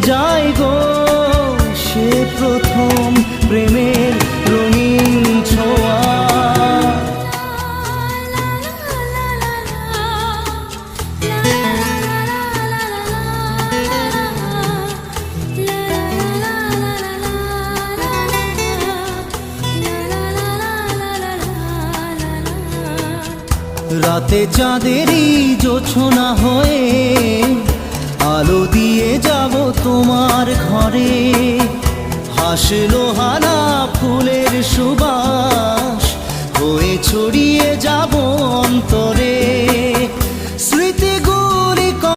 যায় গো সে প্রথম প্রেমের রঙিন ছোঁয়া। রাতে চাঁদেরই জোছনা হয়ে আলো দিয়ে যাব তোমার ঘরে, হাসলো হানা